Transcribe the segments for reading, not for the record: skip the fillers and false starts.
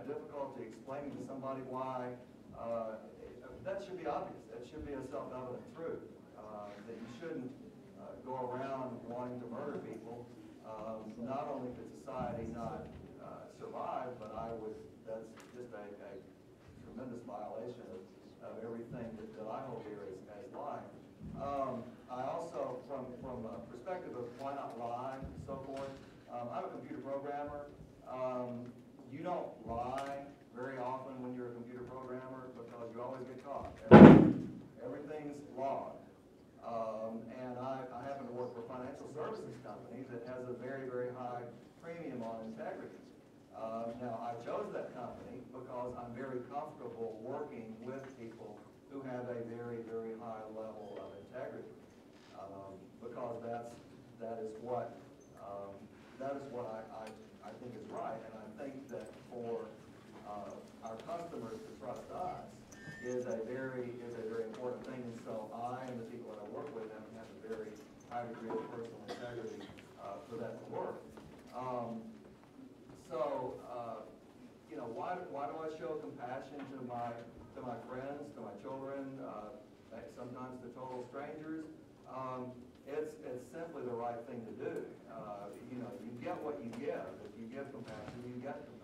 have difficulty explaining to somebody why, that should be obvious. That should be a self-evident truth. That you shouldn't go around wanting to murder people. Not only could society not survive, but that's just a tremendous violation of everything that I hold here as lying. I also, from a perspective of why not lie and so forth, I'm a computer programmer. You don't lie very often when you're a computer programmer because you always get caught. Everything's logged. And I happen to work for a financial services company that has a very, very high premium on integrity. Now, I chose that company because I'm very comfortable working with people who have a very, very high level of integrity. Because that is what I think is right, and I think that for our customers to trust us is a very important thing. And so I and the people that I work with have a very high degree of personal integrity for that to work. Why do I show compassion to my friends, to my children, sometimes to total strangers? It's simply the right thing to do. You get what you give. If you give compassion, you get compassion.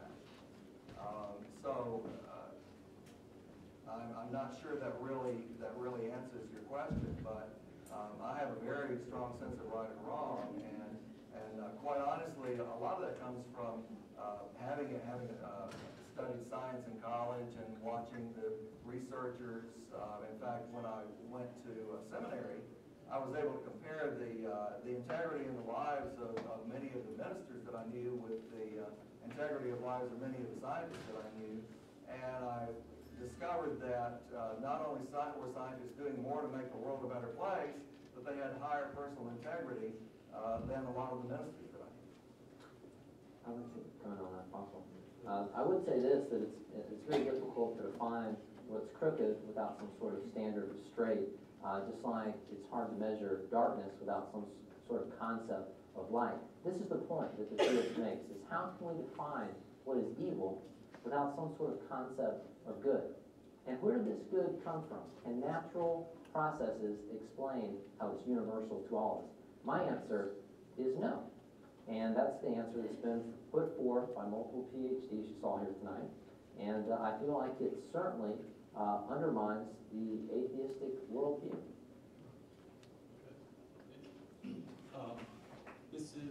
I'm not sure that really answers your question, but I have a very strong sense of right and wrong, and quite honestly, a lot of that comes from having studied science in college and watching the researchers. In fact, when I went to seminary, I was able to compare the integrity in the lives of many of the ministers that I knew with the integrity of lives of many of the scientists that I knew, and I discovered that not only were scientists doing more to make the world a better place, but they had higher personal integrity than a lot of the ministers that I knew. I would say, comment on that, Apostle. I would say this, that it's very difficult to define what's crooked without some sort of standard of straight, just like it's hard to measure darkness without some sort of concept of light. This is the point that the church makes, is how can we define what is evil without some sort of concept of good? And where did this good come from? Can natural processes explain how it's universal to all of us? My answer is no. And that's the answer that's been put forth by multiple PhDs you saw here tonight. And I feel like it certainly undermines the atheistic worldview.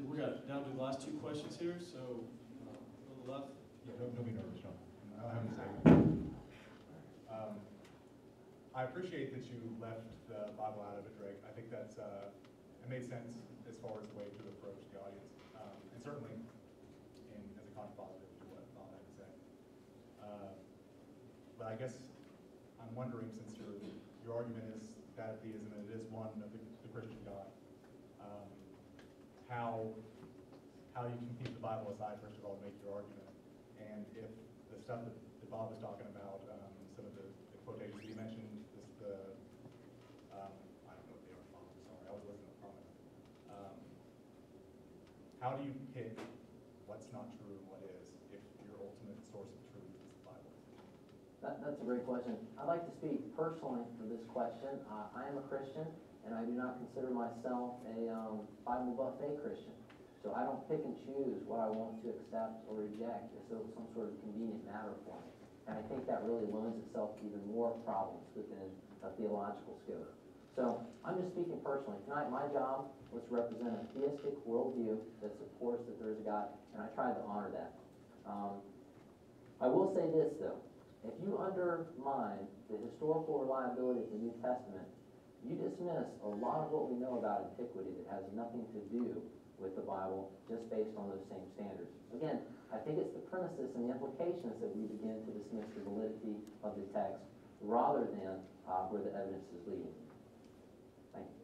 We got down to the last two questions here, so on the left. Yeah, don't be nervous, John. I don't have to say. I appreciate that you left the Bible out of it, Drake. I think that's it made sense as far as the way to approach the audience, and certainly as a contrapositive to what Bob had to say. But I guess I'm wondering, since your argument is that theism and it is one of the Christian God, how you can keep the Bible aside, first of all, to make your argument, and if the stuff that Bob was talking about, some of the quotations he mentioned, I don't know what they are, Bob, I'm sorry, I was listening from it. How do you pick what's not true and what is, if your ultimate source of truth is the Bible? That's a great question. I'd like to speak personally for this question. I am a Christian, and I do not consider myself a Bible buffet Christian. So I don't pick and choose what I want to accept or reject as though it's some sort of convenient matter for me. And I think that really lends itself to even more problems within a theological scope. So I'm just speaking personally. Tonight my job was to represent a theistic worldview that supports that there is a God, and I tried to honor that. I will say this, though. If you undermine the historical reliability of the New Testament, you dismiss a lot of what we know about antiquity that has nothing to do with the Bible just based on those same standards. Again, I think it's the premises and the implications that we begin to dismiss the validity of the text rather than where the evidence is leading. Thank you.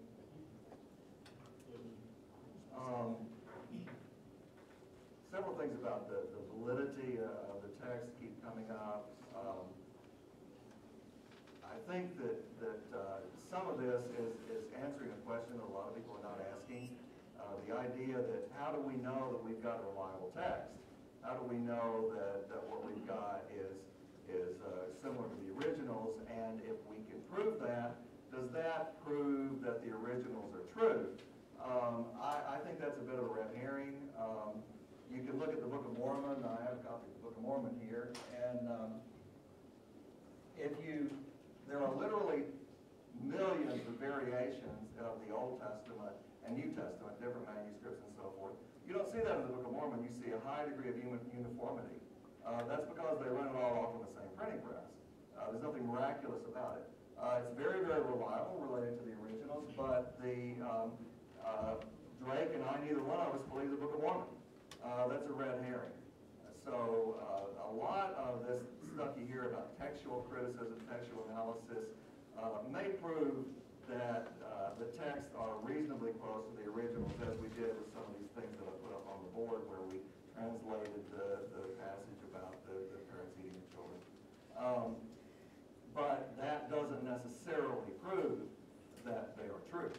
Several things about the validity of the text keep coming up. I think that some of this is answering a question that a lot of people are not asking. The idea that how do we know that we've got a reliable text? How do we know that what we've got is similar to the originals, and if we can prove that, does that prove that the originals are true? I think that's a bit of a red herring. You can look at the Book of Mormon. I have a copy of the Book of Mormon here, and there are literally millions of variations of the Old Testament and New Testament, different manuscripts and so forth. You don't see that in the Book of Mormon. You see a high degree of uniformity. That's because they run it all off on the same printing press. There's nothing miraculous about it. It's very, very reliable related to the originals, but the Drake and I, neither one of us believe the Book of Mormon. That's a red herring. So a lot of this stuff you hear about textual criticism, textual analysis, may prove that the texts are reasonably close to the originals, as we did with some of these things that I put up on the board where we translated the passage about the parents eating the children. But that doesn't necessarily prove that they are true.